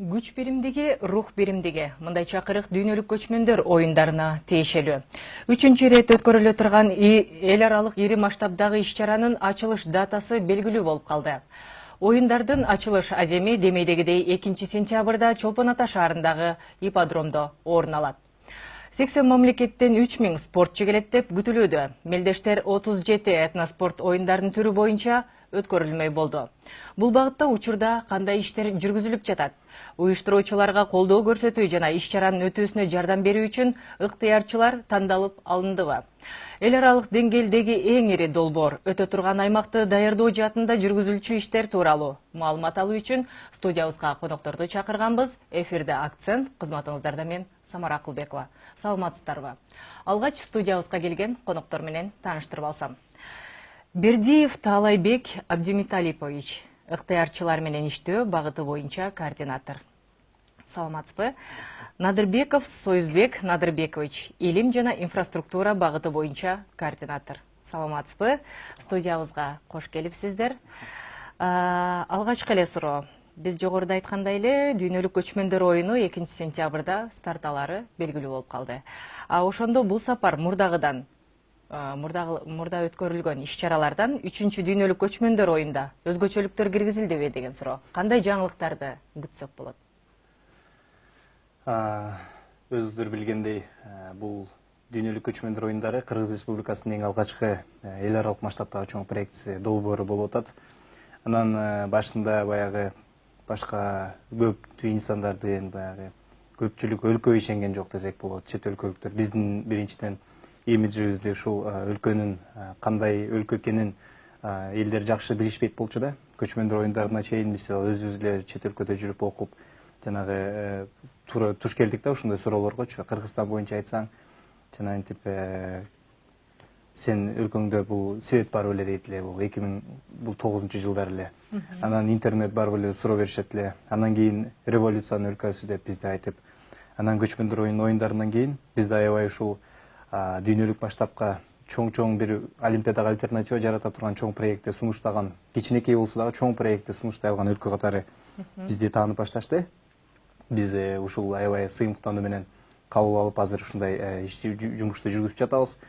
Күч биримдиги, рух биримдиги. Мындай чакырык дүйнөлүк көчмөндөр оюндарына тиешелүү. 3-чү ирет өткөрүлө турган эл аралык ири масштабдагы иш-чаранын ачылыш датасы белгилүү болуп калды. Оюндардын ачылыш аземи демейдегидей 2-сентябрда Чолпон Ата шаарындагы ипподромдо орун алат. 80 мамлекеттен 3000 спортчу келет деп күтүлүүдө. Мелдештер 37 этноспорт оюндарынын түрү боюнча өткөрүлмөй болду. Бул багытта учурда кандай иштер жүргүзүлүп жатат? Уюштуруучуларга колдоо көрсөтүү жана иш-чаранын өтүүсүнө жардам берүү үчүн ыктыярчылар тандалып алындыбы? Эл аралык деңгээлдеги эң ири долбоор өтө турган аймакты даярдоо жаатында жүргүзүлчү иштер тууралуу маалымат алуу үчүн студиябызга конокторду чакырганбыз. Эфирде акцент, кызматыңыздарда мен Самара Акылбекова. Саламатсыздарбы? Алгач студиябызга келген коноктор менен тааныштырып алсам. Бердиев Таалайбек Абдимиталипович, ыктыярчылар менен иштөө багыты боюнча координатор. Саламатсызбы? Надырбеков Союзбек Надырбекович, илим жана инфраструктура багыты боюнча координатор. Саламатсызбы? Студиябызга кош келипсиздер. Алгачкы эле суроо. Биз жогоруда айткандай эле дүйнөлүк көчмөндөр оюну 2-сентябрда старт алары белгилүү болуп калды. Ошондо бул сапар мурда өткөрүлгөн иш-чаралардан 3-чү дүйнөлүк көчмөндөр оюнда өзгөчөлүктөр киргизилдиби деген суроо. Кандай жаңылыктарды күтсөк болот? Өзүңүздөр билгендей, бул дүйнөлүк көчмөндөр оюндары Кыргыз Республикасынын эң алгачкы эл аралык масштабтагы чоң проектиси долбоору болуп атат. Анан башында баягы башка көп инсандардын баягы көпчүлүк өлкө ишенген жок десек болот. Чет өлкөлүктөр биздин биринчиден имиджибизди ушул өлкөнүн кандай өлкө экенин элдер жакшы билишпейт болчу да. Көчмөндөр оюндарына чейин биз өзүбүз эле чет өлкөдө жүрүп окуп, жанагы туш келдик да ушундай суроолоргочу. Кыргызстан боюнча айтсаң, жана антип сен өлкөңдө бул свет бар беле дейт эле, бул 2009-жылдар эле. Анан интернет бар беле деп суроо беришет эле. Анан кийин революциянын өлкөсү деп бизди айтып, анан көчмөндөр оюндарынан кийин биз да аябай ушул дүйнөлүк масштабка чоң бир олимпиадага альтернатива жарата турган чоң проектти сунуштаган, кичинекей болсо дагы чоң проектти сунуштай алган өлкө катары бизди таанып башташты. Биз ушул аябай сыймыктануу менен кабыл алып, азыр ушундай жумушту жүргүзүп жатабыз.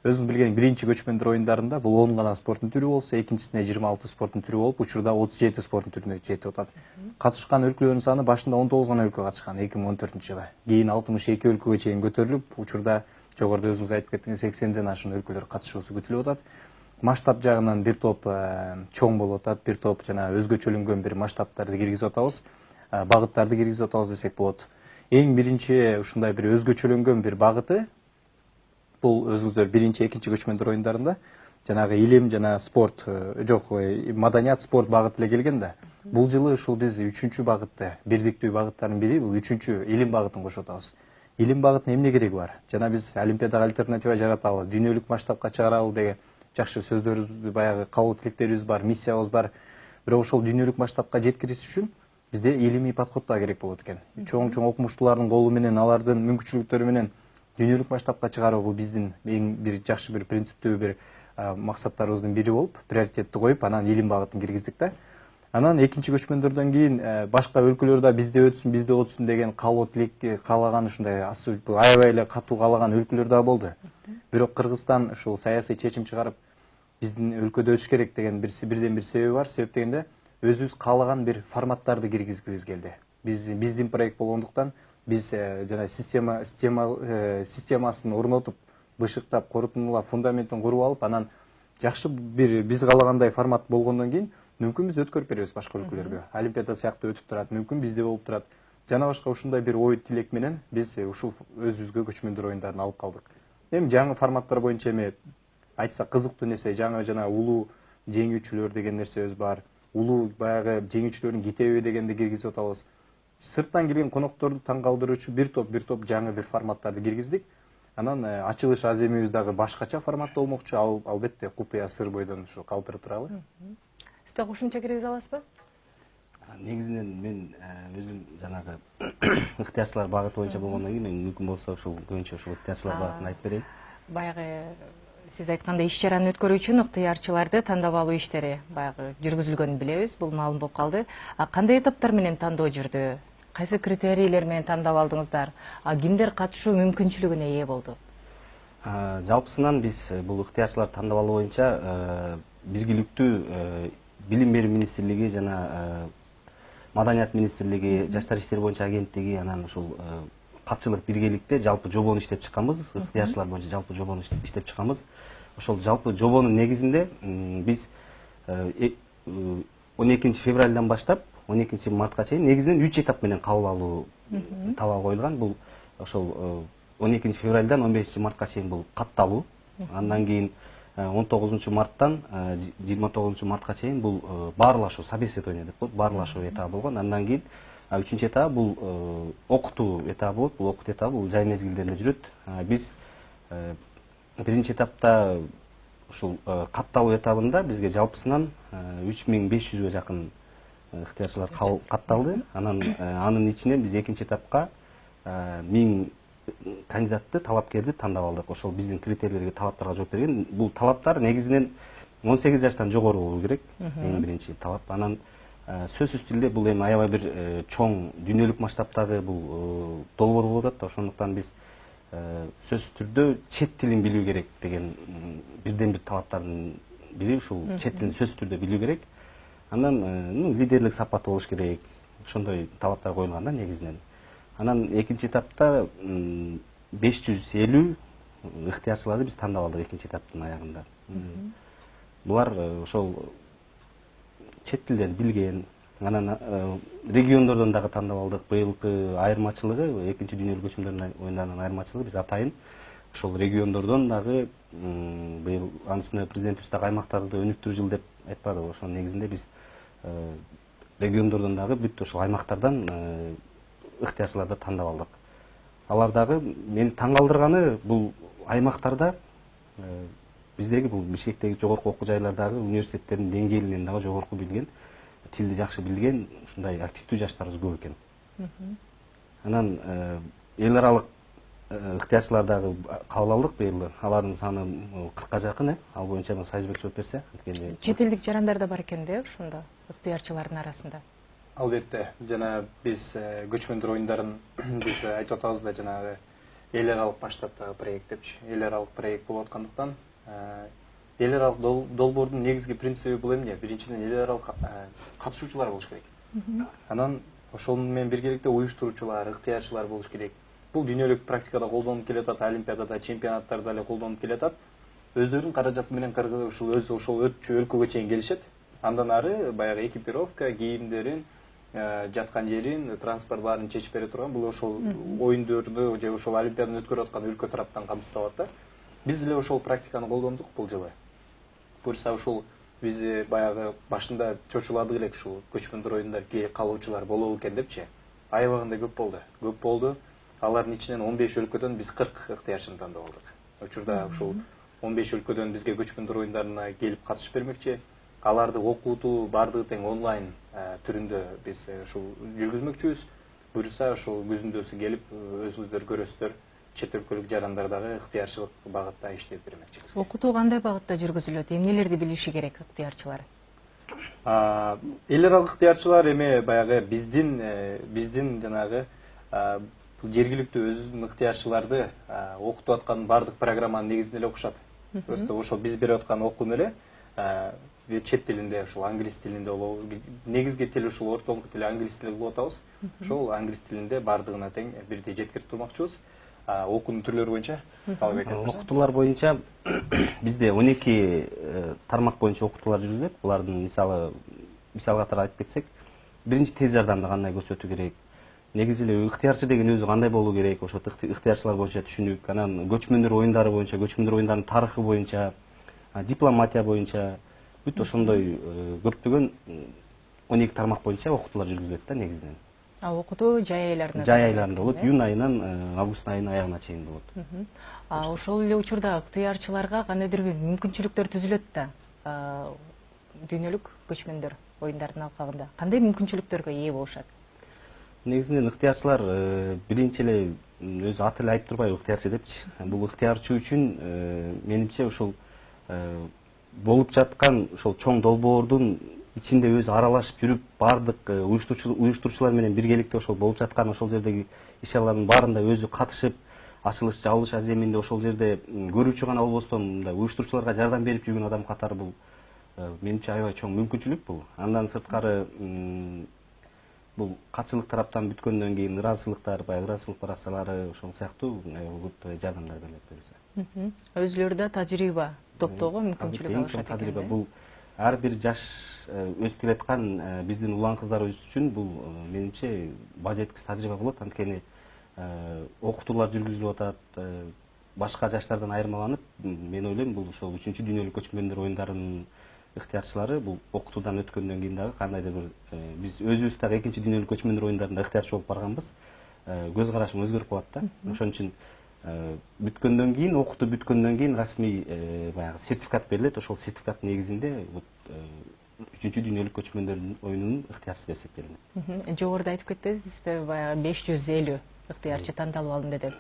Өзүңүз билген биринчи көчмөндөр оюндарында бул 10 гана спорттун түрү болсо, экинчисине 26 спорттун түрү болуп, учурда 37 спорттун түрүнө жетип атат. Катышкан өлкөлөрдүн саны башында 19 гана өлкө катышкан 2014-жылы. Кийин 62 өлкөгө чейин көтөрүлүп, учурда жогоруда өзүңүз айтып кеттиңиз 80ден ашуун өлкөлөр катышуусу күтүлүп атат. Масштаб жагынан бир топ чоң болуп атат, бир топ жана өзгөчөлөнгөн бир масштабтарды киргизип атабыз, багыттарды киргизип атабыз десек болот. Эң биринчи ушундай бир өзгөчөлөнгөн бир багыты бул өзүңүздөр биринчи, экинчи көчмөндөр оюндарында жанагы илим жана спорт, маданият, спорт багыты эле келген да. Бул жылы ушул биз 3-чү багытты, бирдиктүү багыттардын бири бул 3-чү илим багытын кошуп атабыз. Илим багытынын эмне кереги бар? Жана биз олимпиадага альтернатива жараталы, дүйнөлүк масштабка чыгаралы деген жакшы сөздөрүбүз, баягы каалоо тилектерибиз бар, миссиябыз бар. Бирок ошол дүйнөлүк масштабка жеткириш үчүн бизде илимий подход да керек болот экен. Чоң окумуштуулардын колу менен, алардын мүмкүнчүлүктөрү менен дүйнөлүк масштабка чыгаруу бул биздин эң бир жакшы бир принциптүү бир максаттарыбыздын бири болуп, приоритетти коюп, анан илим багытын киргиздик да. Анан экинчи көчмөндөрдөн кийин башка өлкөлөрдө бизде өтсүн деген каалоо тилекти каалаган ушундай аябай эле катуу каалаган өлкөлөр да болду. Бирок Кыргызстан ушул саясий чечим чыгарып, биздин өлкөдө өтүш керек деген бирден бир себеби бар. Себеп дегенде өзүбүз каалаган бир форматтарды киргизгибиз келди. Биздин проект болгондуктан биз жана системасын орнотуп, бышыктап, корутундулап, фундаментин куруп алып, анан жакшы бир биз каалагандай формат болгондон кийин мүмкүн биз өткөрүп беребиз башка өлкөлөргө. Олимпиада сыяктуу өтүп турат, мүмкүн бизде болуп турат. Жана башка ушундай бир ой тилек менен биз ушул өзүбүзгө көчмөндөр оюндарын алып калдык. Эми жаңы форматтар боюнча эми айтса кызыктуу нерсе, жаңы жана улуу жеңүүчүлөр деген нерсебиз бар. Улуу баягы жеңүүчүлөрдүн китеби дегенди киргизип атабыз. Сырттан келген конокторду таң калтыруучу бир топ жаңы бир форматтарды киргиздик. Анан ачылыш аземибиз дагы башкача форматта болмокчу. Албетте купуя сыр бойдон ушу калтырып турабы. Сиз да кошумча киргизе аласызбы? Негизинен мен өзүм жанагы ыктыярчылар багыты боюнча болгондон кийин мен мүмкүн болсо ушул көбүнчө ушул ыктыярчылар багытын айтып берейин. Баягы сиз айткандай иш-чараны өткөрүү үчүн ыктыярчыларды тандап алуу иштери баягы жүргүзүлгөнүн билебиз. Бул маалым болуп калды. Кандай этаптар менен тандоо жүрдү? кайсы критерийлер менен тандап алдыңыздар? Кимдер катышуу мүмкүнчүлүгүнө ээ болду? Жалпысынан биз бул ыктыярчыларды тандап алуу боюнча биргиликтүү билим берүү министрлиги жана маданият министрлиги, жаштар иштери боюнча агенттиги, анан ушул катчылык биргеликте жалпы жобону иштеп чыкканбыз. Ыктыярчылар боюнча жалпы жобону иштеп чыкканбыз. Ошол жалпы жобонун негизинде биз 12 февралдан баштап 12 мартка чейин негизинен 3 этап менен кабыл алуу талабы коюлган. Бул ошол 12 февралдан 15 мартка чейин бул катталуу. Андан кийин 19 марттан 29 мартка чейин бул баарлашуу, собеседование деп коет, баарлашуу этабы болгон. Андан кийин 3-нчү этап бул окутуу этабы болот. Бул окутуу этабы бул жай мезгилдеринде жүрөт. Биз биринчи этапта ушул катталуу этабында бизге жалпысынан 3500ге жакын ыктыярчылар катталды. Анын ичинен биз экинчи этапка 1000 кандидатты, талапкерди тандап алдык. Ошол биздин критерийлерге, талаптарга жооп берген. Бул талаптар негизинен 18 жаштан жогору болуу керек. Эң биринчи талап. Анан сөзсүз түрдө бул эми аябай бир чоң дүйнөлүк масштабтагы бул долбоор болуп атат. Ошондуктан биз сөзсүз түрдө чет тилин билүү керек деген бирден бир талаптардын бири ушул чет тилин сөзсүз түрдө билүү керек. Андан лидерлик сапаты болуш керек. Ошондой талаптар коюлган да негизинен. Анан экинчи этапта 550 ыктыярчыларды биз тандап алдык экинчи этаптын аягында. Булар ошол чет тилдерди билген. Анан региондордон дагы тандап алдык. Быйылкы айырмачылыгы, экинчи дүйнөлүк көчмөндөр оюндарынын айырмачылыгы биз атайын ошол региондордон дагы быйыл анын үстүнө президентибиз дагы аймактарды өнүктүрүү жылы деп айтпадыбы. Ошонун негизинде биз региондордон дагы бүт ошол аймактардан ыктыярчыларды тандап алдык. Алар дагы мени таң калтырганы бул аймактарда биздеги бул Бишкектеги жогорку окуу жайлардагы университеттердин деңгээлинен дагы жогорку билген, тилди жакшы билген ушундай активдүү жаштарыбыз көп экен. Анан эл аралык ыктыярчылар дагы кабыл алдык быйыл. Алардын саны 40ка жакын. Ал боюнча Сайызбек жооп берсе. Чет элдик жарандар да бар экен да ошондо ыктыярчылардын арасында. Албетте, жана биз көчмөндөр оюндарын биз айтып атабыз да, жанагы эл аралык масштабтагы проект депчи. Эл аралык проект болуп аткандыктан эл аралык долбоордун негизги принциби бул эмне? Биринчиден эл аралык катышуучулар болуш керек. Анан ошол менен биргеликте уюштуруучулар, ыктыярчылар болуш керек. Бул дүйнөлүк практикада колдонуп келатат, олимпиадада, чемпионаттарда эле колдонуп келатат. Өздөрүнүн каражаты менен ушул ошол өтчү өлкөгө чейин келишет. Андан ары баягы экипировка, кийимдерин, жаткан жерин, транспорт баарын чечип бере турган бул ошол оюндорду же ошол олимпиаданы өткөрүп аткан өлкө тараптан камсыздалат да. Биз эле ошол практиканы колдондук бул жылы. Буюрса ушул биз баягы башында чочуладык элек ушул көчмөндөр оюндар калуучулар болобу экен депчи. Аябагында көп болду. Алардын ичинен 15 өлкөдөн биз 40 ыктыярчыны тандап алдык. Учурда ушул 15 өлкөдөн бизге көчмөндөр оюндарына келип катышып бермекчи. Аларды окутуу бардыгы тең онлайн түрүндө биз ушул жүргүзмөкчүбүз. Буюрса ошол күзүндөсү келип өзүңүздөр көрөсүздөр. Чет өлкөлүк жарандардагы ыктыярчылык багытта иштеп бермекчибиз. Окутуу кандай багытта жүргүзүлөт? Эмнелерди билиши керек ыктыярчылар? Эл аралык ыктыярчылар эми баягы биздин жанагы жергиликтүү өзүнүн ыктыярчыларды окутуп аткан бардык программанын негизинде эле окушат. Просто ошол биз берип аткан окуум эле чет тилинде, ушул англис тилинде болобу. Негизги тил ушул ортоңку тил англис тили кылып атабыз. Ошол англис тилинде бардыгына тең бирдей жеткирип турмакчыбыз. Окуунун түрлөрү боюнча окутуулар боюнча бизде 12 тармак боюнча окутуулар жүргүзүлөт. Булардын мисал катары айтып кетсек, биринчи тез жардамды кандай көрсөтүү керек, негизи эле ыктыярчы деген өзү кандай болуу керек, ошо ыктыярчылар боюнча түшүнүк, анан көчмөндөр оюндары боюнча, көчмөндөр оюндарынын тарыхы боюнча, дипломатия боюнча бүт ошондой көптөгөн 12 тармак боюнча окутуулар жүргүзүлөт да негизинен. Окутуу жай айларында? Жай айларында болот, июнь айынан август айынын аягына чейин болот. Ошол эле учурда ыктыярчыларга кандайдыр бир мүмкүнчүлүктөр түзүлөт да. Дүйнөлүк көчмөндөр оюндарынын алкагында кандай мүмкүнчүлүктөргө ээ болушат? Негизинен ыктыярчылар биринчи эле өзү аты эле айтып турбайбы ыктыярчы депчи. Бул ыктыярчы үчүн менимче ушул болуп жаткан ошол чоң долбоордун ичинде өзү аралашып жүрүп баардык уюштуруучулар менен биргеликте ошол болуп жаткан ошол жердеги иш чаралардын баарында өзү катышып, ачылыш жабылыш аземинде ошол жерде көрүүчү гана болбостон мындай уюштуруучуларга жардам берип жүргөн адам катары бул менимче аябай чоң мүмкүнчүлүк бул. Андан сырткары бул катчылык тараптан бүткөндөн кийин ыраазычылыктар, баягы ыраазычылык баракчалары ошол сыяктуу көп жардамдар берилет буюрса. Өзүлөрү да тажрыйба топтоого мүмкүнчүлүк Эң алышат чоң тажрыйба экен. бул ар бир жаш өсүп келаткан биздин улан кыздарыбыз үчүн бул менимче баа жеткис тажрыйба болот. Анткени окутуулар жүргүзүлүп атат, башка жаштардан айырмаланып, мен ойлойм бул ошол 3 дүйнөлүк көчмөндөр оюндарынын ыктыярчылары бул окутуудан өткөндөн кийин дагы кандайдыр бир биз өзүбүз дагы 2 дүйнөлүк көчмөндөр оюндарында ыктыярчы болуп барганбыз. Көз карашың өзгөрүп калат да. Ошон үчүн бүткөндөн кийин, окутуу бүткөндөн кийин расмий баягы сертификат берилет. Ошол сертификат негизинде 3 дүйнөлүк көчмөндөр оюнунун ыктыярчысы деп эсептелинет. Жогоруда айтып кеттиңизби, баягы 550 ыктыярчы тандалып алынды деп.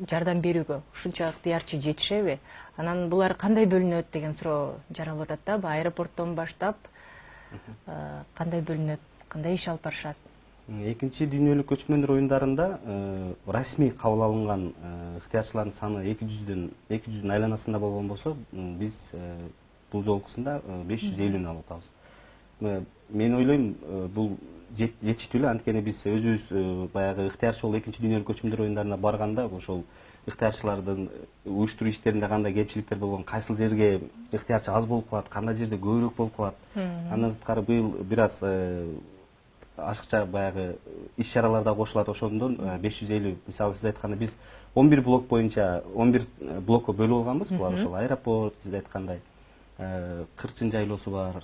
Жардам берүүгө ушунча ыктыярчы жетишеби? Анан булар кандай бөлүнөт деген суроо жаралып атат да. Аэропорттон баштап кандай бөлүнөт, кандай иш алып барышат? Экинчи дүйнөлүк көчмөндөр оюндарында расмий кабыл алынган ыктыярчылардын саны 200дүн айланасында болгон болсо, биз бул жолкусунда 550-нü алып атабыз. Мен ойлойм, бул жетиштүү эле, анткени биз өзүбүз баягы ыктыярчы болуп экинчи дүйнөлүк көчмөндөр оюндарына барганда ошол ыктыярчылардын уюштуруу иштеринде кандай кемчиликтер болгон, кайсыл жерге ыктыярчы аз болуп калат, кандай жерде көбүрөөк болуп калат. Андан сырткары быйыл бир аз ашыкча баягы иш чараларда кошулат. Ошондон 550, мисалы сиз айткандай биз 11 блок боюнча 11 блокко бөлүп алганбыз. Булар ошол аэропорт, сиз айткандай кырчын жайлоосу бар,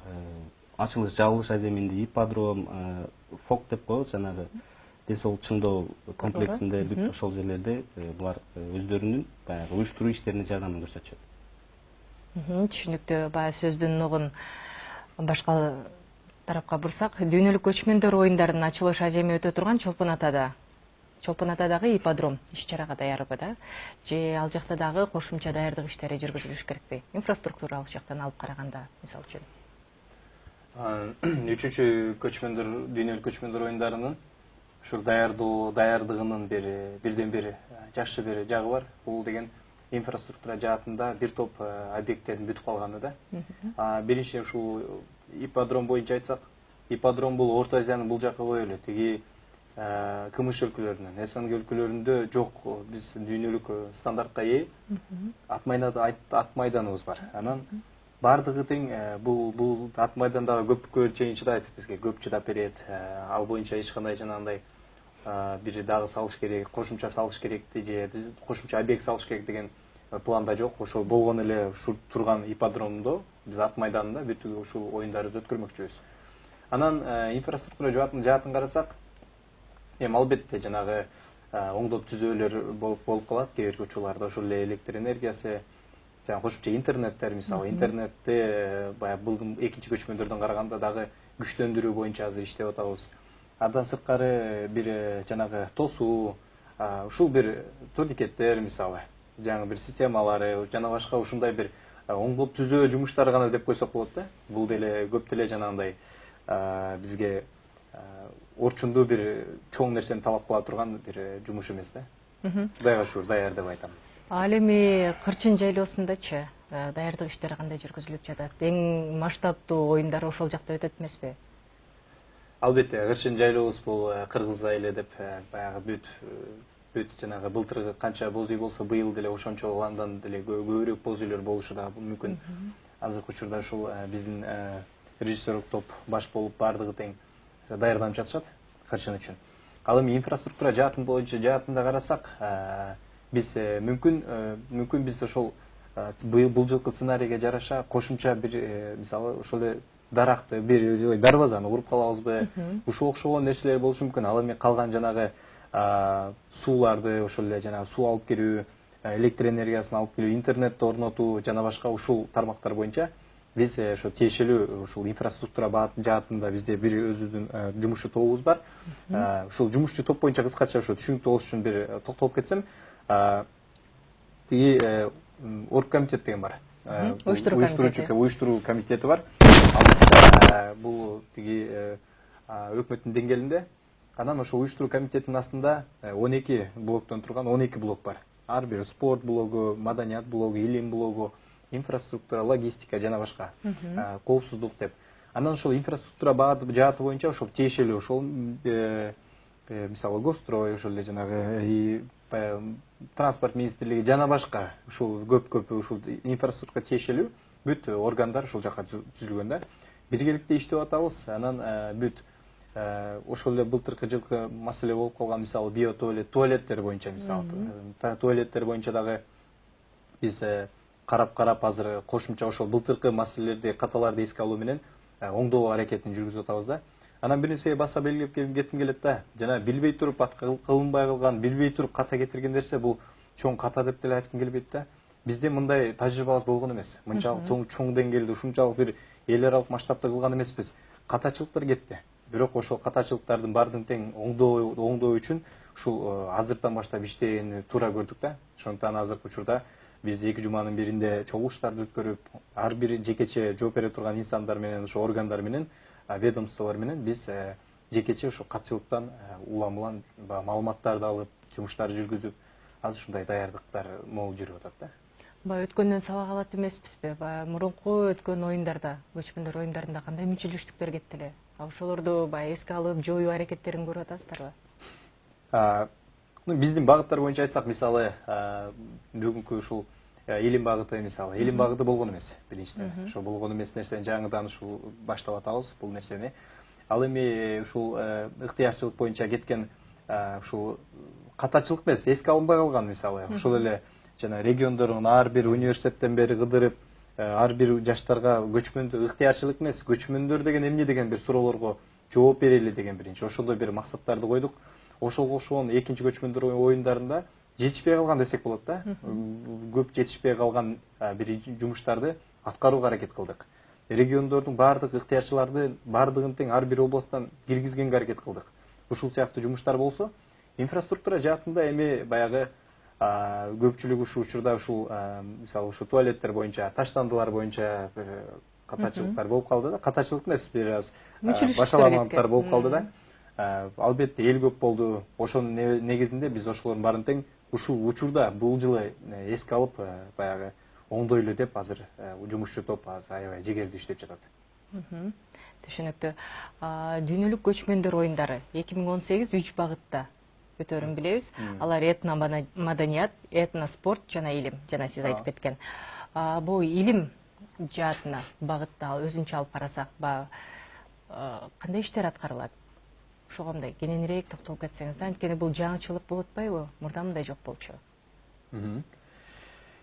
ачылыш жабылыш аземинде ипподром, фок деп коебуз, жанагы ден соолук чыңдоо комплексинде бүт ошол жерлерде булар өздөрүнүн баягы уюштуруу иштерине жардамын көрсөтүшөт. Түшүнүктүү. Баягы сөздүн нугун башка тарапка бурсак, дүйнөлүк көчмөндөр оюндарынын ачылыш аземи өтө турган Чолпон Атадагы ипподром иш чарага даярбы да? Же ал жакта дагы кошумча даярдык иштери жүргүзүлүш керекпи? Инфраструктуралык жактан алып караганда, мисалы үчүн. 3 дүйнөлүк көчмөндөр оюндарынын ушул даярдыгынын бирден бир жакшы бир жагы бар. Бул деген инфраструктура жаатында бир топ объекттердин бүтүп калганы да. Биринчи ушул ипподром боюнча айтсак, ипподром бул Орто Азиянын бул жакка коелу, тиги КМШ өлкөлөрүнөн, СНГ өлкөлөрүндө жок. Биз дүйнөлүк стандартка ээ ат майданыбыз бар. Анан бардыгы тең бул ат майдандагы көпкө чейин чыдайт, бизге көп чыдап берет. Ал боюнча эч кандай жанагындай бир дагы салыш керек, кошумча салыш керек же кошумча объект салыш керек деген планда жок. Ошол болгон эле ушул турган ипподромдо биз ат майданында бүт ушул оюндарыбызды өткөрмөкчүбүз. Анан инфраструктура жаатын карасак, албетте жанагы оңдоп түзөөлөр болуп калат. Кээ бир учурларда ошол эле электр энергиясы, жана кошумча интернеттер, мисалы интернетте баягы бул экинчи көчмөндөрдөн караганда дагы күчтөндүрүү боюнча азыр иштеп атабыз. Андан сырткары бир жанагы тосуу, ушул бир турникеттер, мисалы жаңы бир системалары, жана башка ушундай бир оңдоп түзөө жумуштары гана деп койсок болот да. Бул деле көп деле жанагындай бизге орчундуу бир чоң нерсени талап кыла турган бир жумуш эмес да. Кудайга шүгүр, даяр деп айтам. Ал эми кырчын жайлоосундачы даярдык иштери кандай жүргүзүлүп жатат? Эң масштабтуу оюндар ошол жакта өтөт эмеспи? Албетте, кырчын жайлообуз бул Кыргыз айылы деп баягы бүт жанагы былтыркы канча боз үй болсо, быйыл деле ошончо андан деле көбүрөөк боз үйлөр болушу да мүмкүн. Азыркы учурда ушул биздин режиссерлук топ баш болуп бардыгы тең даярданып жатышат кырчын үчүн. Ал эми инфраструктура жаатында карасак, биз мүмкүн биз ошол бул жылкы сценарийге жараша кошумча бир мисалы ошол эле даракты, бир дарбазаны куруп калабызбы? Ушуга окшогон нерселер болушу мүмкүн. Ал эми калган жанагы сууларды, ошол эле жанагы суу алып келүү, электр энергиясын алып келүү, интернетти орнотуу жана башка ушул тармактар боюнча биз ошо тиешелүү ушул инфраструктура жаатында бизде бир өзүбүздүн жумушчу тобубуз бар. Ушул жумушчу топ боюнча кыскача ошо түшүнүктүү болуш үчүн бир токтолуп кетсем, тиги оргкомитет деген бар. Уюштуруу комитети бар. бул тиги өкмөттүн деңгээлинде. Анан ошо уюштуруу комитетинин астында 12 блоктон турган 12 блок бар. Ар бир спорт блогу, маданият блогу, илим блогу, инфраструктура, логистика жана башка, коопсуздук деп. Анан ошол инфраструктура жааты боюнча ошол тиешелүү ошол мисалы Госстрой, ошол эле жанагы транспорт министрлиги жана башка ушул көп ушул инфраструктурага тиешелүү бүт органдар ушул жака түзүлгөн да. Биргеликте иштеп атабыз. Анан бүт ошол эле былтыркы жылкы маселе болуп калган мисалы туалеттер боюнча мисалы туалеттер боюнча дагы биз карап азыр кошумча ошол былтыркы маселелерди каталарды эске алуу менен оңдоо аракетин жүргүзүп атабыз да. Анан бир нерсеге баса белгилеп кетким келет да. Жана билбей туруп кылынбай калган, билбей туруп ката кетирген нерсе бул чоң ката деп деле айткым келбейт да. Бизде мындай тажрыйбабыз болгон эмес. Мынчалык чоң деңгээлде ушунчалык бир эл аралык масштабта кылган эмеспиз. Катачылыктар кетти. Бирок ошол катачылыктардын баардыгын тең оңдоо үчүн ушул азыртан баштап иштегенди туура көрдүк да. Ошондуктан азыркы учурда биз 2 жуманын биринде чогулуштарды өткөрүп, ар бир жекече жооп бере турган инсандар менен, ошо органдар менен, ведомстволор менен биз жекече ошо катчылыктан улам улам маалыматтарды алып, жумуштарды жүргүзүп, азыр ушундай даярдыктар могул жүрүп атат да. Баягы өткөндөн сабак алат эмеспизби? Баягы мурунку өткөн оюндарда, көчмөндөр оюндарында кандай мүнчүлүштүктөр кетти эле? Ошолорду баягы эске алып, жоюу аракеттерин көрүп атасыздарбы? Биздин багыттар боюнча айтсак, мисалы, бүгүнкү ушул илим багыты мисалы, илим багыты болгон эмес, биринчиден. Ошо болгон эмес нерсени жаңыдан ушул баштап атабыз бул нерсени. Ал эми ушул ыктыярчылык боюнча кеткен ушул катачылык эмес, эске алынбай калган мисалы. Ошол эле жана региондордун ар бир университеттен бери кыдырып, ар бир жаштарга көчмөндө ыктыярчылык эмес, көчмөндөр деген эмне деген бир суроолорго жооп берели деген биринчи ошондой бир максаттарды койдук. Ошого кошулган экинчи көчмөндөр оюндарында жетишпей калган десек болот да. Көп жетишпей калган бир жумуштарды аткарууга аракет кылдык. Региондордун баардык ыктыярчыларды баардыгын тең ар бир областтан киргизгенге аракет кылдык. Ушул сыяктуу жумуштар болсо, инфраструктура жаатында эми баягы көпчүлүк ушул учурда ушул мисалы ушул туалеттер боюнча, таштандылар боюнча катачылыктар болуп калды да. Катачылык эмес, бир аз башаламалыктар болуп калды да. Албетте эл көп болду. Ошонун негизинде биз ошолордун баарын тең ушул учурда бул жылы эске алып баягы оңдойлу деп азыр жумушчу топ азыр аябай жегердүү иштеп жатат. Түшүнүктүү. Дүйнөлүк көчмөндөр оюндары 2018 3 багытта өтөрүн билебиз. Алар этно-маданият, этно-спорт жана илим, жана сиз айтып кеткен. Бул илим жаатына багытта өзүнчө алып карасак, кандай иштер аткарылат? Ошого мындай кененирээк токтолуп кетсеңиз да, анткени бул жаңычылык болуп атпайбы? Мурда мындай жок болчу.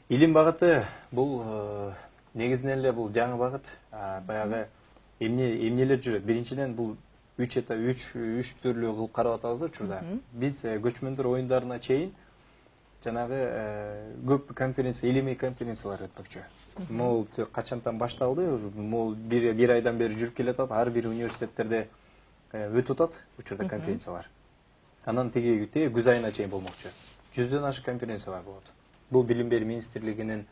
Илим багыты бул негизинен эле бул жаңы багыт. Баягы эмнелер жүрөт? Биринчиден бул 3 түрлүү кылып карап атабыз да учурда. Биз көчмөндөр оюндарына чейин жанагы көп конференция, илимий конференциялар өтмөкчү. Могул качантан башталды, могул бир айдан бери жүрүп келатат, ар бир университеттерде өтүп атат учурда конференциялар. Анан тиги күз айына чейин болмокчу. 100дөн ашык конференциялар болот. Бул билим берүү министрлигинин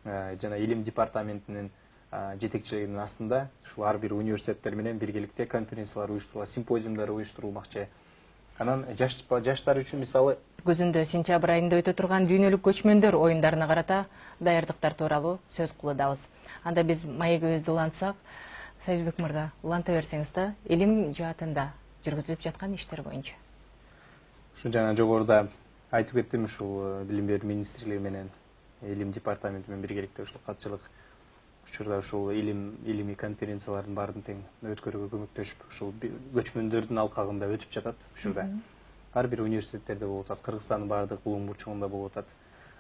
жана илим департаментинин жетекчилигинин астында ушул ар бир университеттер менен биргеликте конференциялар уюштурулат, симпозиумдар уюштурулмакчы. Анан жаштар үчүн мисалы Күзүндө сентябрь айында өтө турган дүйнөлүк көчмөндөр оюндарына карата даярдыктар тууралуу сөз кылуудабыз. Анда биз маегибизди улантсак, Союзбек мырза, уланта берсеңиз да, илим жаатында жүргүзүлүп жаткан иштер боюнча. Ушу жана жогоруда айтып кеттим, ушул билим берүү министрлиги менен илим департаменти менен биргеликте ушул катчылык учурда ушул илимий конференциялардын баарын тең өткөрүүгө көмөктөшүп, ушул көчмөндөрдүн алкагында өтүп жатат учурда. Ар бир университеттерде болуп атат, Кыргызстандын баардык булуң бурчугунда болуп атат.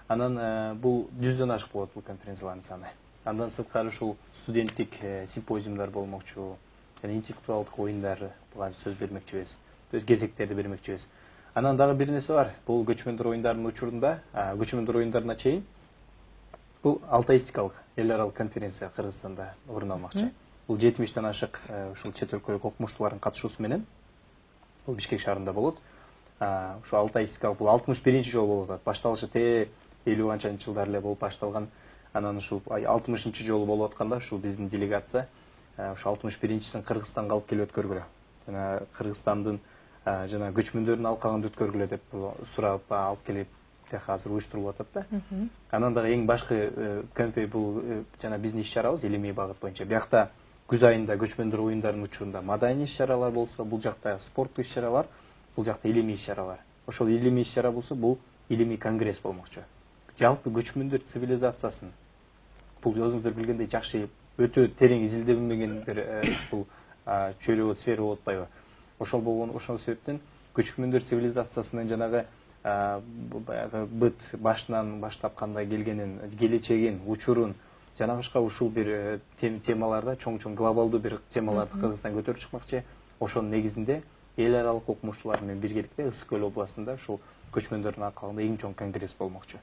Анан бул 100дөн ашык болот бул конференциялардын саны. Андан сырткары ушул студенттик симпозиумдар болмокчу, жана интеллектуалдык оюндарга сөз бермекчибиз, өз кезектерди бермекчибиз. Анан дагы бир нерсе бар. Бул көчмөндөр оюндарынын учурунда, көчмөндөр оюндарына чейин бул алтаистикалык эл аралык конференция Кыргызстанда орун алмакчы. Бул 70ден ашык ушул чет өлкөлүк окумуштуулардын катышуусу менен бул Бишкек шаарында болот. Ушул алтаистикалык бул 61-чи жолу болуп атат. Башталышы 50-канчанчы жылдар эле болуп башталган. Анан ушул 60-жолу болуп атканда ушул биздин делегация ошо 61-син Кыргызстанга алып келип өткөргүлө. Жана Кыргызстандын жана көчмөндөрдүн алкагында өткөргүлө деп сурап алып келип азыр уюштурулуп атат да. Анан дагы эң башкы бул жана биздин иш-чарабыз илимий багыт боюнча. Биякта күз айында көчмөндөр оюндарынын учурунда маданий иш-чаралар болсо, бул жакта спорттук иш-чаралар, бул жакта илимий иш-чаралар. Ошол илимий иш-чара болсо, бул илимий конгресс болмокчу. Жалпы көчмөндөр цивилизациясын бул өзүңүздөр билгендей жакшы өтө терең изилденбеген бир бул чөйрө сфера болуп атпайбы? Ошол себептен көчмөндөр цивилизациясынын жанагы баягы быт башынан баштап кандай келгенин, келечегин, учурун жана башка ушул бир темаларда чоң глобалдуу бир темаларды Кыргызстан көтөрүп чыкмакчы. Ошонун негизинде эл аралык окумуштуулар менен биргеликте Ысык көл областында ушул көчмөндөрдүн алкагында эң чоң конгресс болмокчу.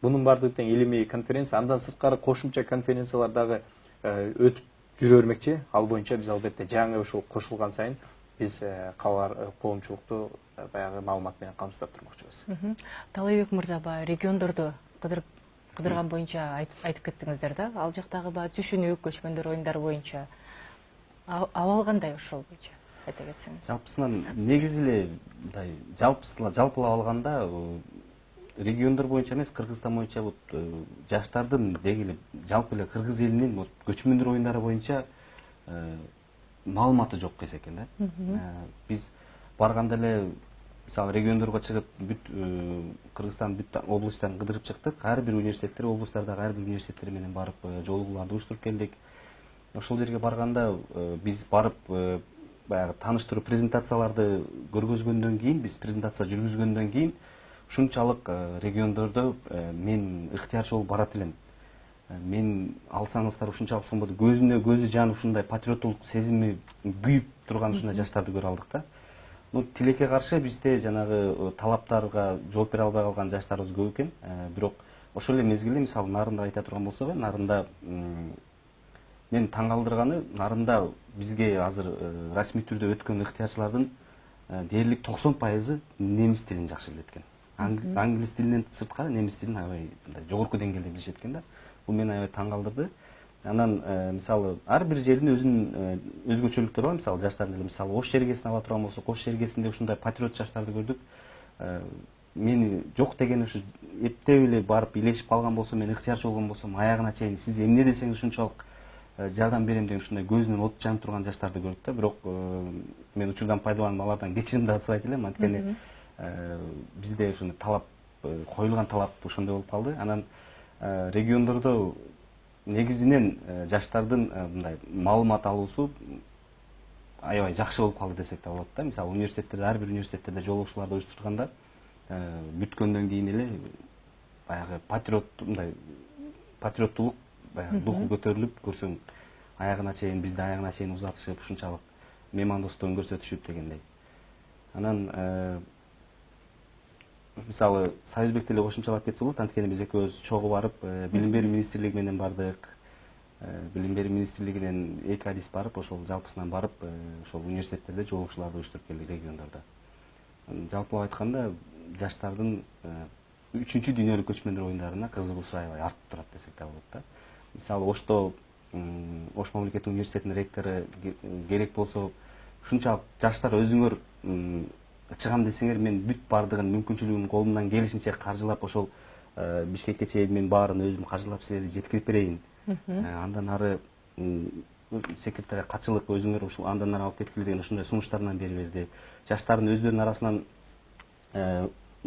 Бунун баардыгы тең илимий конференция, андан сырткары кошумча конференциялар дагы өтүп жүрө бермекчи. Ал боюнча биз албетте жаңы ушул кошулган сайын биз коомчулукту баягы маалымат менен камсыздап турмакчыбыз. Талайбек мырза, региондорду кыдырган боюнча айтып кеттиңиздер да. Ал жактагы түшүнүк көчмөндөр оюндары боюнча абал кандай ошол боюнча айта кетсеңиз? Жалпысынан негизи эле мындай жалпылап алганда региондор боюнча эмес, Кыргызстан боюнча жаштардын деги эле жалпы эле кыргыз элинин көчмөндөр оюндары боюнча маалыматы жок десек экен да. Биз барганда эле мисалы региондорго чыгып Кыргызстан бүт областан кыдырып чыктык. Ар бир университеттер, облустардагы ар бир университеттер менен барып жолугууларды уюштуруп келдик. Ошол жерге барганда биз барып баягы тааныштыруу презентацияларды көргөзгөндөн кийин, биз презентация жүргүзгөндөн кийин ушунчалык региондордо мен ыктыярчы болуп барат элем. Мен алсаңыздар ушунчалык сомбоду көзү жанып ушундай патриоттулук сезими күйүп турган ушундай жаштарды көрө алдык да. Тилекке каршы бизде жанагы талаптарга жооп бере албай калган жаштарыбыз көп экен. Бирок ошол эле мезгилде мисалы Нарында айта турган болсок, Нарында мен таң калтырганы, Нарында бизге азыр расмий түрдө өткөн ыктыярчылардын дээрлик 90% немис тилин жакшы билет экен. Англис тилинен сырткары немис тилин аябай жогорку деңгээлде билишет экен да. Бул мени аябай таң калтырды. Анан мисалы ар бир жердин өзүнүн өзгөчөлүктөрү бар. Мисалы жаштардын эле мисалы Ош жергесин ала турган болсок, Ош жергесинде ушундай патриот жаштарды көрдүк. Мени жок деген ушу эптеп эле барып илешип калган болсо, мен ыктыярчы болгон болсом, аягына чейин сиз эмне десеңиз ушунчалык жардам берем деген ушундай көзүнөн от жанып турган жаштарды көрдүк да. Бирок мен учурдан пайдаланып алардан кечирим да сурайт элем, анткени бизде ушундай талап коюлган талап ошондой болуп калды. Анан региондордо негизинен жаштардын мындай маалымат алуусу аябай жакшы болуп калды десек да болот да. Мисалы университеттерде, ар бир университеттерде жолугушууларды уюштурганда бүткөндөн кийин эле баягы патриоттулук баягы духу көтөрүлүп, көрсөң аягына чейин, бизди аягына чейин узатышып, ушунчалык меймандостугун көрсөтүшүп дегендей. Анан мисалы Союзбек деле кошумчалап кетсе болот, анткени биз экөөбүз чогуу барып, билим берүү министрлиги менен бардык. Билим берүү министрлигинен 2 адис барып, ошол жалпысынан барып, ошол университеттерде жолугушууларды уюштуруп келдик региондордо. Жалпылап айтканда, жаштардын 3-чү дүйнөлүк көчмөндөр оюндарына кызыгуусу аябай артып турат десек да болот да. Мисалы Ошто Ош мамлекеттик университетинин ректору керек болсо, ушунчалык жаштар өзүңөр чыгам десеңер, мен бүт бардыгын мүмкүнчүлүгүм колумдан келишинче каржылап, ошол Бишкекке чейин мен баарын өзүм каржылап силерди жеткирип берейин. Андан ары секретарь катчылык өзүңөр ушул андан ары алып кеткиле деген ушундай сунуштарынан бери берди. Жаштардын өздөрүнүн арасынан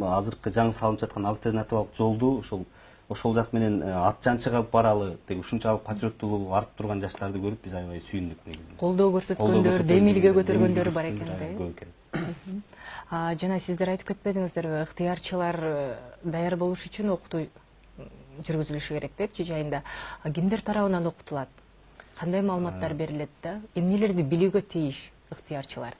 азыркы жаңы салынып жаткан альтернативалык жолду ошол жак менен ат жанчыга баралы деген ушунчалык патриоттулугу артып турган жаштарды көрүп биз аябай сүйүндүк негизи. Колдоо көрсөткөндөр, демилге көтөргөндөр бар экен да. Жана сиздер айтып кетпедиңиздерби, ыктыярчылар даяр болуш үчүн окутуу жүргүзүлүшү керек депчи жайында. Кимдер тарабынан окутулат? Кандай маалыматтар берилет да? Эмнелерди билүүгө тийиш ыктыярчылар?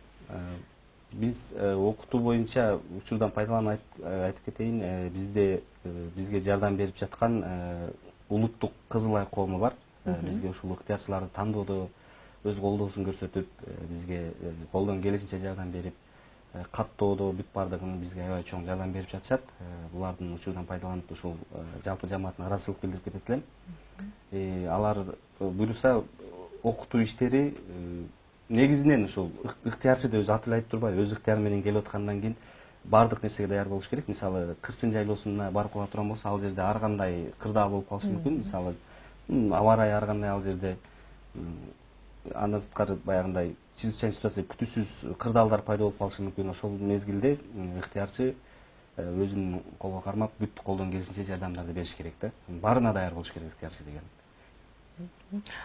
Биз окутуу боюнча учурдан пайдаланып айтып кетейин, бизге жардам берип жаткан улуттук Кызыл Ай коому бар. Бизге ушул ыктыярчыларды тандоодо өз колдоосун көрсөтүп, бизге колдон келишинче жардам берип, каттоодо бүт бардыгын бизге аябай чоң жардам берип жатышат. Булардын учурдан пайдаланып ушул жалпы жамаатына ыраазычылык билдирип кетет элем. Алар буйруса окутуу иштери негизинен ушул ыктыярчы да өзү аты эле айтып турбайбы, өз ыктыяры менен келип аткандан кийин баардык нерсеге даяр болуш керек. Мисалы Кырчын жайлоосуна барып кала турган болсо, ал жерде ар кандай кырдаал болуп калышы мүмкүн. Мисалы аба ырайы ар кандай ал жерде, андан сырткары баягындай чрезвычайный ситуация, күтүүсүз кырдаалдар пайда болуп калышы мүмкүн. Ошол мезгилде ыктыярчы өзүн колго кармап, бүт колдон келишинче жардамдарды бериш керек да. Баарына даяр болуш керек ыктыярчы деген.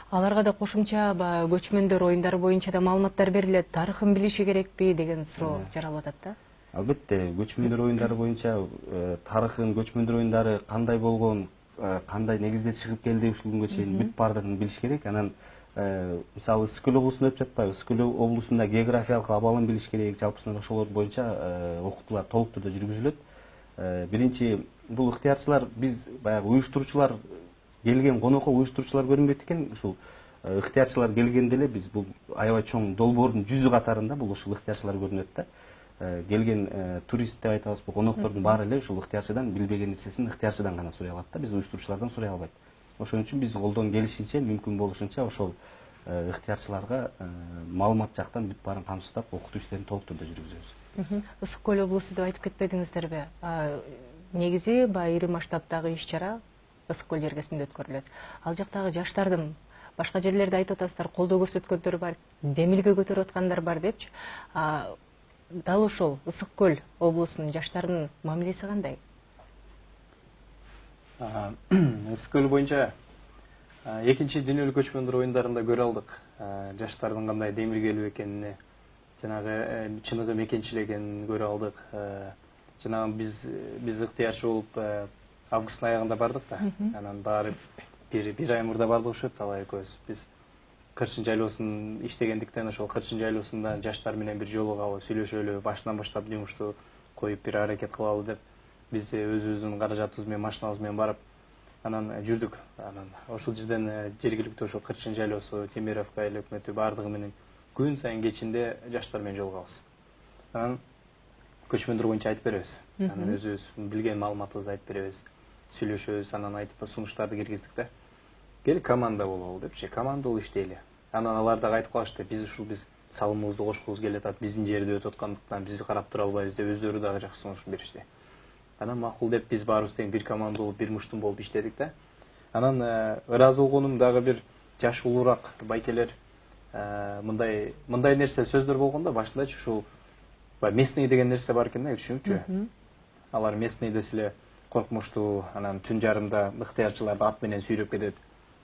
Аларга да кошумча көчмөндөр оюндары боюнча да маалыматтар берилет, тарыхын билиши керекпи деген суроо жаралып атат да. Албетте, көчмөндөр оюндары боюнча тарыхын, көчмөндөр оюндары кандай болгон, кандай негизде чыгып келди ушул күнгө чейин бүт баардыгын билиш керек. Анан мисалы Ысык көл облусунда өтүп жатпайбы? Ысык көл облусунда географиялык абалын билиш керек. Жалпысынан ошолор боюнча окутуулар толук түрдө жүргүзүлөт. Биринчи бул ыктыярчылар, биз баягы уюштуруучулар келген конокко уюштуруучулар көрүнбөйт экен. Ушул ыктыярчылар келгенде эле биз бул аябай чоң долбоордун жүзү катарында бул ушул ыктыярчылар көрүнөт да. Келген турист деп айтабыз, бул коноктордун баары эле ушул ыктыярчыдан билбеген нерсесин ыктыярчыдан гана сурай алат да, биз уюштуруучулардан сурай албайт. Ошон үчүн биз колдон келишинче, мүмкүн болушунча ошол ыктыярчыларга маалымат жактан бүт баарын камсыздап, окутуу иштерин толук түрдө жүргүзөбүз. Ысык көл облусу деп айтып кетпедиңиздерби? Негизи ири масштабдагы иш-чара Ысык көл жергесинде өткөрүлөт. Ал жактагы жаштардын башка жерлерде айтып атасыздар, колдоо көрсөткөндөр бар, демилге көтөрүп аткандар бар депчи. Дал ошол Ысык көл облусунун жаштарынын мамилеси кандай? Ысык көл боюнча экинчи дүйнөлүк көчмөндөр оюндарында көрө алдык жаштардын кандай демилгелүү экенин, жанагы чыныгы мекенчил экенин көрө алдык. Жанагы биз ыктыярчы болуп августтун аягында бардык да. Анан баары бир ай мурда бардык окшойт, алай экөөбүз. Биз Кырчын жайлоосун иштегендиктен ошол Кырчын жайлоосунда жаштар менен бир жолугалы, сүйлөшөлү, башынан баштап жумушту коюп бир аракет кылалы деп биз өзүбүздүн каражатыбыз менен, машинабыз менен барып анан жүрдүк. Анан ошол жерден жергиликтүү ошол Кырчын жайлоосу, Темировка эл өкмөтү баардыгы менен күн сайын кечинде жаштар менен жолугабыз. Анан көчмөндөр боюнча айтып беребиз. Анан өзүбүз билген маалыматыбызды айтып беребиз. Сүйлөшөбүз, анан айтып сунуштарды киргиздик да. Кел команда бололу депчи, командалуу иштейли. Анан алар дагы айтып калышты, биз салымыбызды кошкубуз келип атат, биздин жерде өтүп аткандыктан бизди карап тура албайбыз деп өздөрү дагы жакшы сунуш беришти. Анан макул деп биз баарыбыз тең бир команда болуп, бир муштум болуп иштедик да. Анан ыраазы болгонум дагы бир жаш улуураак байкелер мындай нерсе сөздөр болгондо башындачы ушул местный деген нерсе бар экен да, түшүнүкчү. Алар местный десе эле коркмуштуу, анан түн жарымда ыктыярчыларды ат менен сүйрөп кетет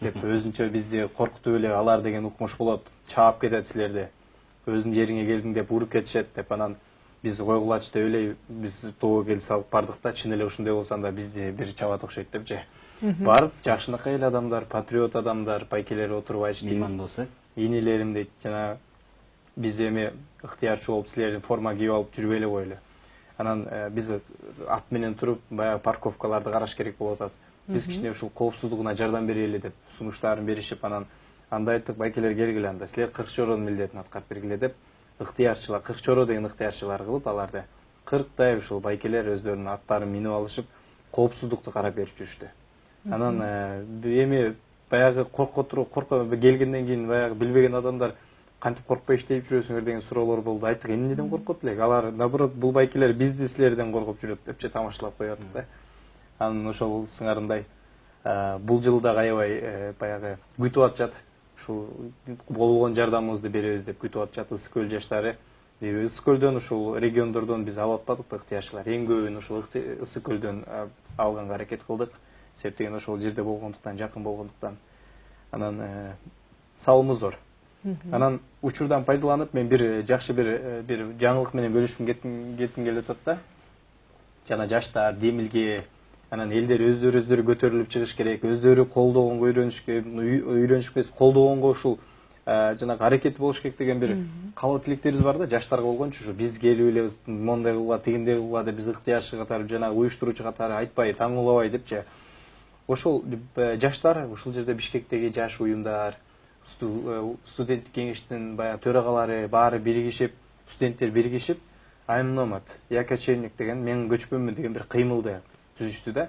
деп өзүнчө бизди коркутуп эле алар деген укмуш болот, чаап кетет силерди. Өзүнүн жериңе келдиң деп уруп кетишет деп анан биз койгулачы деп эле биз тобо келип салып бардык да, чын эле ушундай болсо анда бизди бир чабат окшойт депчи. Барып жакшынакай эле адамдар, патриот адамдар, байкелер отуруп айтышты. Меймандос, Инилерим дейт, жана биз эми ыктыярчы болуп силердин форма кийип алып жүрбөй эле коелу. Анан биз ат менен туруп баягы парковкаларды караш керек болуп атат. Биз кичине ушул коопсуздугуна жардам берели деп сунуштарын беришип, анан анда айттык, байкелер келгиле анда, силер Кыркчоронун милдетин аткарып бергиле деп ыктыярчылар, Кыркчоро деген ыктыярчылар кылып аларды 40тай ушул байкелер өздөрүнүн аттарын минип алышып, коопсуздукту карап берип жүрүштү. Анан эми баягы келгенден кийин баягы билбеген адамдар кантип коркпой иштеп жүрөсүңөр деген суроолор болду. Айттык, эмнеден коркот элек? Алар наоборот бул байкелер бизди силерден коркуп жүрөт депчи тамашалап коёбуз да. Анан ошол сыңарындай бул жылы дагы аябай баягы күтүп атышат. Ушул болгон жардамыбызды беребиз деп күтүп атышат Ысык көл жаштары. Ысык көлдөн ушул региондордон биз алып атпадыкпы ыктыярчылар. Эң көбүн ушул Ысык көлдөн алганга аракет кылдык. Себептен ошол жерде болгондуктан, жакын болгондуктан. Анан салымыбыз зор. Анан учурдан пайдаланып мен бир жакшы бир жаңылык менен бөлүшкүм кетким келип атат да. Жана жаштар, демилге, анан элдер өздөрү көтөрүлүп чыгыш керек, өздөрү колдогонго үйрөнүшпөс, колдогонго ушул жанагы аракети болуш керек деген бир каалоо тилектерибиз бар да, жаштарга болгончу ушу биз келип эле мондай кылгыла, тигиндей кылгыла деп биз ыктыярчы катары, жанагы уюштуруучу катары айтпай, таңуулабай депчи. Ошол жаштар ушул жерде Бишкектеги жаш уюмдар, студенттик кеңештин баягы төрагалары баары биригишип, студенттер биригишип, Аймномат, я кочевник деген, мен көчкөнмүн деген бир кыймылды түзүштү да.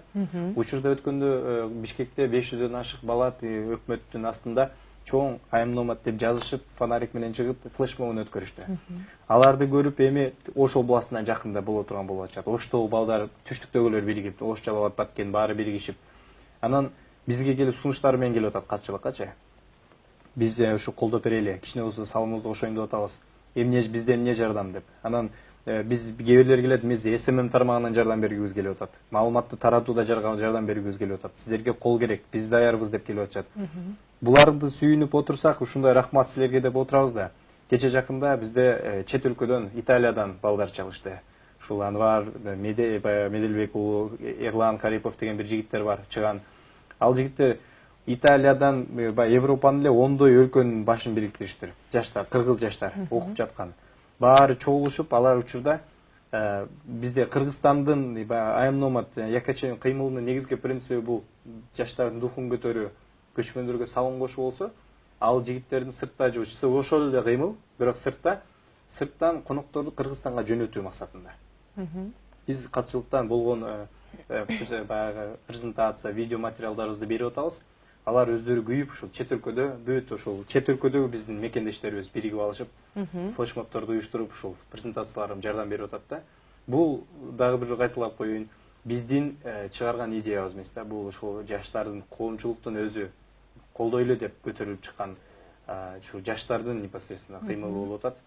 Учурда өткөндө Бишкекте 500дөн ашык бала өкмөттүн астында чоң айым номад деп жазышып, фонарик менен чыгып, флешмобун өткөрүштү. Аларды көрүп эми Ош областынан жакында боло турган болуп атышат. Оштогу балдар, түштүктөгүлөр биригип, Ош Жалал Абад, Баткен баары биригишип, анан бизге келип сунуштары менен келип атат катчылыккачы. Биз ушу колдоп берели, кичине болсо салымыбызды кошоюн деп атабыз. Бизде эмне жардам деп. Анан биз кээ бирлер келет, биз СММ тармагынан жардам бергибиз келип атат. Маалыматты таратууда жардам бергибиз келип атат. Сиздерге кол керек, биз даярбыз деп келип атышат. Буларды сүйүнүп отурсак, ушундай рахмат силерге деп отурабыз да. Кече жакында бизде чет өлкөдөн, Италиядан балдар чалышты. Ушул Анвар Меделбек уулу, Эрлан Карипов деген бир жигиттер бар, чыган. Ал жигиттер Италиядан Европанын эле 10 өлкөнүн башын бириктириштир. Жаштар, кыргыз жаштар окуп жаткан. Баары чогулушуп, алар учурда бизде Кыргызстандын айым номад Якачев кыймылынын негизги принциби бул жаштардын духун көтөрүү, көчмөндөргө салым кошуу болсо, ал жигиттердин сыртта жибишси ошол эле кыймыл, бирок сырттан конокторду Кыргызстанга жөнөтүү максатында. Биз катчылыктан болгон презентация, видео материалдарыбызды берип атабыз. Алар өздөрү күйүп, ушул чет өлкөдө, бүт ошол чет өлкөдөгү биздин мекендештерибиз биригип алышып, флешмобторду уюштуруп, ушул презентацияларга жардам берип атат да. Бул дагы бир жолу кайталап коеюн, биздин чыгарган идеябыз эмес да, бул ошол жаштардын, коомчулуктун өзү колдой эле деп көтөрүлүп чыккан ушул жаштардын непосредственно кыймылы болуп атат.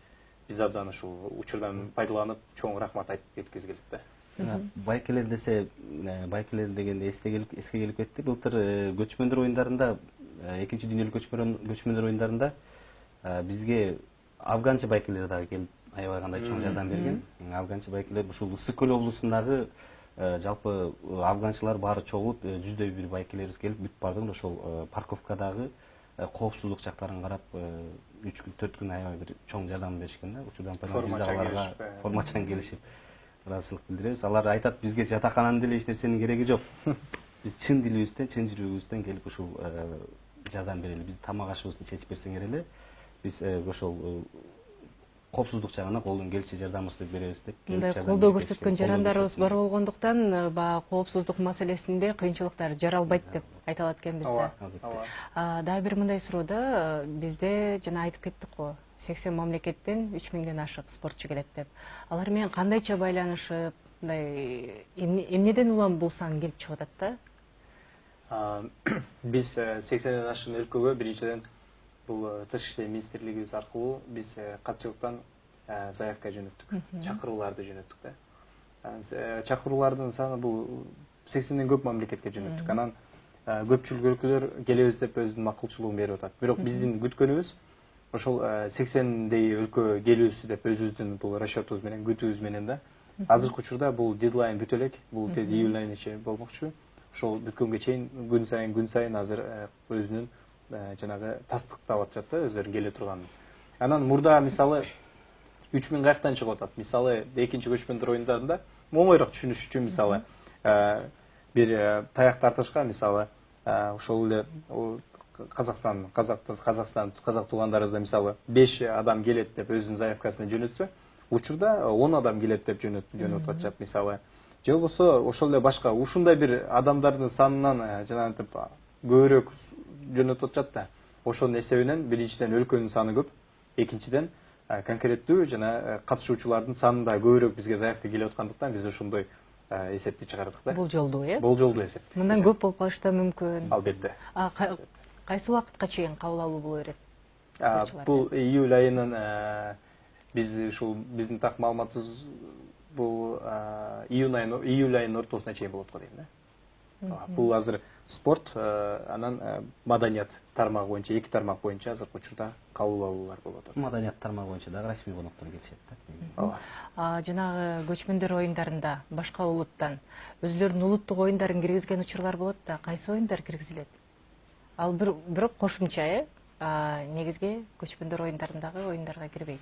Биз абдан ушул учурдан пайдаланып, чоң рахмат айтып кеткибиз келет да. Байкелер десе, байкелер дегенде эске келип кетти. Былтыр көчмөндөр оюндарында, экинчи дүйнөлүк көчмөндөр оюндарында бизге афганчы байкелер дагы келип аябай кандай чоң жардам берген. Афганчы байкелер ушул Ысык көл облусундагы жалпы афганчылар баары чогулуп, жүздөй бир байкелерибиз келип бүт бардыгын ошол парковкадагы коопсуздук жактарын карап, 3 күн 4 күн аябай бир чоң жардам беришкен да. Учурдан формачан келишип ыраазычылык билдиребиз. Алар айтат, бизге жатакананын деле эч нерсенин кереги жок. Биз чын дилибизден, чын жүрөгүбүздөн келип ушул жардам берели. Биз тамак ашыбызды чечип берсеңер эле, биз ошол коопсуздук жагына колдон келишинче жардамыбызды беребиз деп. Мындай колдоо көрсөткөн жарандарыбыз бар болгондуктан, коопсуздук маселесинде кыйынчылыктар жаралбайт деп айталат экен бизде. Дагы бир мындай суроо да, бизде жана айтып кеттик го, 80 мамлекеттен 3000ден ашык спортчу келет деп. Алар менен кандайча байланышып, мындай эмнеден улам бул сан келип чыгып атат да? Биз 80ден ашкан өлкөгө биринчиден бул Тышкы иштер министрлигибиз аркылуу биз катчылыктан заявка жөнөттүк, чакырууларды жөнөттүк да. Чакыруулардын саны бул 80ден көп мамлекетке жөнөттүк. Анан көпчүлүк өлкөлөр келебиз деп өзүнүн макулчулугун берип атат. Бирок биздин күткөнүбүз ошол 80дей өлкө келүүсү деп өзүбүздүн бул расчетубуз менен, күтүүбүз менен да. Азыркы учурда бул дедлайн бүтө элек, бул июль айына чейин болмокчу. Ошол бүткөнгө чейин күн сайын азыр өзүнүн жанагы тастыктап атышат да, өздөрүнүн келе турганын. Анан мурда мисалы 3000 каяктан чыгып атат. Мисалы экинчи көчмөндөр оюндарында оңойрок түшүнүш үчүн мисалы бир таяк тартышка мисалы ошол эле казак туугандарыбызда мисалы 5 адам келет деп өзүнүн заявкасын жөнөтсө, учурда 10 адам келет деп жөнөтүп атышат мисалы. Же болбосо ошол эле башка ушундай бир адамдардын санынан жанагынтип көбүрөөк жөнөтүп атышат да. Ошонун эсебинен биринчиден өлкөнүн саны көп, экинчиден конкреттүү жана катышуучулардын саны да көбүрөөк бизге заявка келип аткандыктан биз ошондой эсепти чыгардык да. Болжолдуу, э? Болжолдуу эсеп. Мындан көп болуп калышы да мүмкүн. Албетте. Кайсы убакытка чейин кабыл алуу боло берет? Бул июль айынын биз ушул биздин так маалыматыбыз бул июль айынын ортосуна чейин болот го дейм да. Бул азыр спорт, анан маданият тармагы боюнча, эки тармак боюнча азыркы учурда кабыл алуулар болуп атат. Маданият тармагы боюнча дагы расмий коноктор келишет да. Жанагы көчмөндөр оюндарында башка улуттан өзүлөрүнүн улуттук оюндарын киргизген учурлар болот да, кайсы оюндар киргизилет? Ал бирок кошумча, негизги көчмөндөр оюндарындагы оюндарга кирбейт.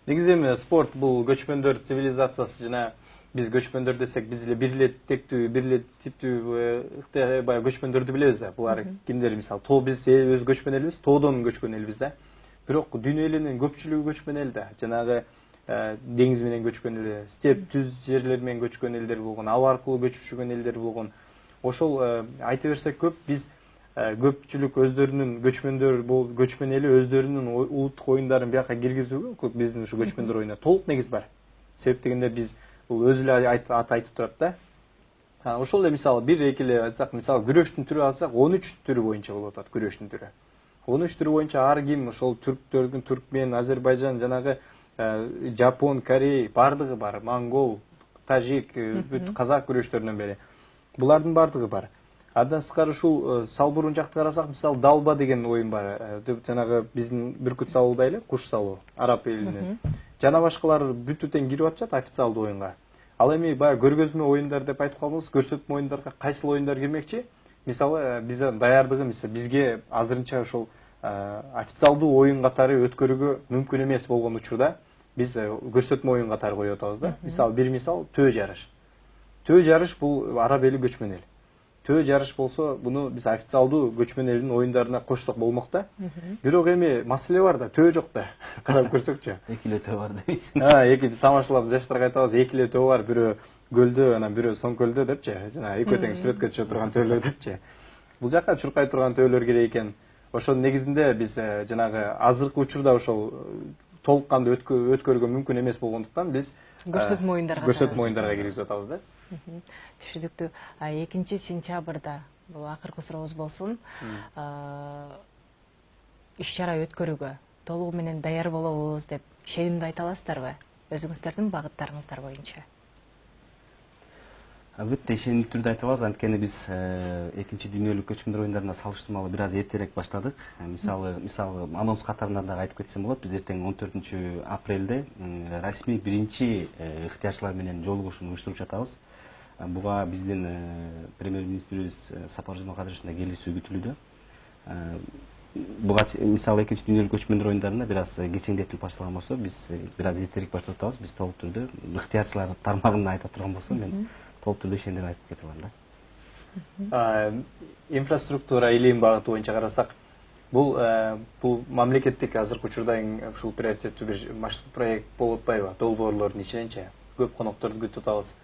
Негизи эми спорт бул көчмөндөр цивилизациясы жана биз көчмөндөр десек, биз эле бир эле тектүү, бир эле типтүү баягы көчмөндөрдү билебиз да. Булар кимдер мисалы, биз өз көчмөн элбиз, тоодон көчкөн элбиз да. Бирок дүйнө элинин көпчүлүгү көчмөн эл да. Жанагы деңиз менен көчкөн эле, степ, түз жерлер менен көчкөн элдер болгон, аба аркылуу көчүп жүргөн элдер болгон. Ошол айта берсек көп, биз көпчүлүк өздөрүнүн көчмөн эли өздөрүнүн улуттук оюндарын бияка киргизүүгө биздин ушу көчмөндөр оюнуна толук негиз бар. Себеп дегенде биз бул өзү эле айтып турат да. Ошол эле мисалы бир эки эле айтсак, мисалы күрөштүн түрү алсак, 13 түрү боюнча болуп атат күрөштүн түрү. 13 түрү боюнча ар ким ошол түрктөрдүн, түркмен, Азербайжан, жанагы Жапон, Корей бардыгы бар, монгол, тажик, казак күрөштөрүнөн бери. Булардын бардыгы бар. Андан сырткары ушул салбурун жакты карасак, мисалы далба деген оюн бар. Жанагы биздин бүркүт салуудай эле, куш салуу, араб элинин. Жана башкалар бүтү тең кирип атышат официалдуу оюнга. Ал эми баягы көргөзмө оюндар деп айтып калдыңыз, көрсөтмө оюндарга кайсыл оюндар кирмекчи? Мисалы биздин даярдыгы бизге азырынча ошол официалдуу оюн катары өткөрүүгө мүмкүн эмес болгон учурда биз көрсөтмө оюн катары коюп атабыз да. Мисалы бир мисал төө жарыш. Төө жарыш бул араб эли көчмөн эл. Төө жарыш болсо, буну биз официалдуу көчмөн элдин оюндарына кошсок болмок да. Бирок эми маселе бар да, төө жок да. Карап көрсөкчү. Эки эле төө бар дейсиң. Эки биз тамашалап жаштарга айтабыз, эки эле төө бар, бирөө көлдө, анан бирөө Соңкөлдө депчи. Жана экөө тең сүрөткө түшө турган төөлөр депчи. Бул жака чуркай турган төөлөр керек экен. Ошонун негизинде биз жанагы азыркы учурда ошол толук кандуу өткөрүүгө мүмкүн эмес болгондуктан биз көрсөтмө оюндарга киргизип атабыз да. Түшүнүктүү. 2 сентябрда бул акыркы сурообуз болсун. Иш-чара өткөрүүгө толугу менен даяр болобуз деп шенимди айта аласыздарбы? Өзүңүздөрдүн багыттарыңыздар боюнча. Албетте ишенимдүү түрдө айта алабыз, анткени биз экинчи дүйнөлүк көчмөндөр оюндарына салыштырмалуу бир аз эртерээк баштадык. Мисалы анонс катарында да айтып кетсем болот, биз эртең 14 апрелде расмий биринчи ыктыярчылар менен жолугушууну уюштуруп жатабыз. Буга биздин премьер-министрибиз Сапар Жумакадыровичтин да келүүсү күтүлүүдө. Буга мисалы экинчи дүйнөлүк көчмөндөр оюндарына бир аз кечеңдетип башталган болсо, биз бир аз эртерээк баштап атабыз. Биз толук түрдө ыктыярчылар тармагын айта турган болсом, мен толук түрдө ишендирип айтып кете алам да. Инфраструктура илим багыты боюнча карасак, бул мамлекеттик азыркы учурда ушул приоритеттүү бир масштаб проект болуп атпайбы? Долбоорлордун ичиненчи көп конокторду күтүп атабыз.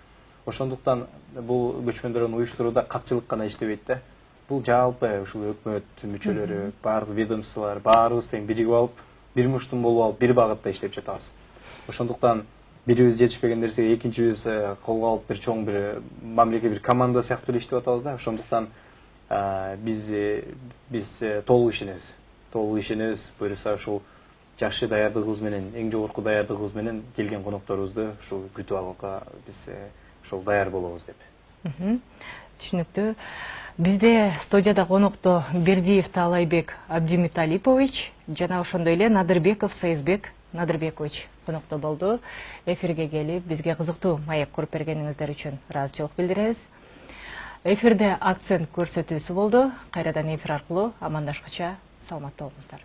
Ошондуктан бул көчмөндөр уюштурууда катчылык гана иштебейт да. Бул жалпы ушул өкмөт мүчөлөрү, баардык ведомстволор, баарыбыз тең биригип алып, бир муштум болуп алып, бир багытта иштеп жатабыз. Ошондуктан бирибиз жетишпеген нерсеге экинчибиз колго алып, бир чоң бир мамлекет бир команда сыяктуу иштеп атабыз да. Ошондуктан биз толук ишенебиз. Толук ишенебиз. Буюрса ушул жакшы даярдыгыбыз менен, эң жогорку даярдыгыбыз менен келген конокторубузду ушул күтүп алганга биз ошол даяр болобуз деп. Түшүнүктүү. Бизде студияда конокто Бердиев Таалайбек Абдимуталипович жана ошондой эле Надырбеков Саизбек Надырбекович конокто болду. Эфирге келип, бизге кызыктуу маек куруп бергениңиздер үчүн ыраазычылык билдиребиз. Эфирде акцент көрсөтүүсү болду. Кайрадан эфир аркылуу амандашкыча саламатта болуңуздар.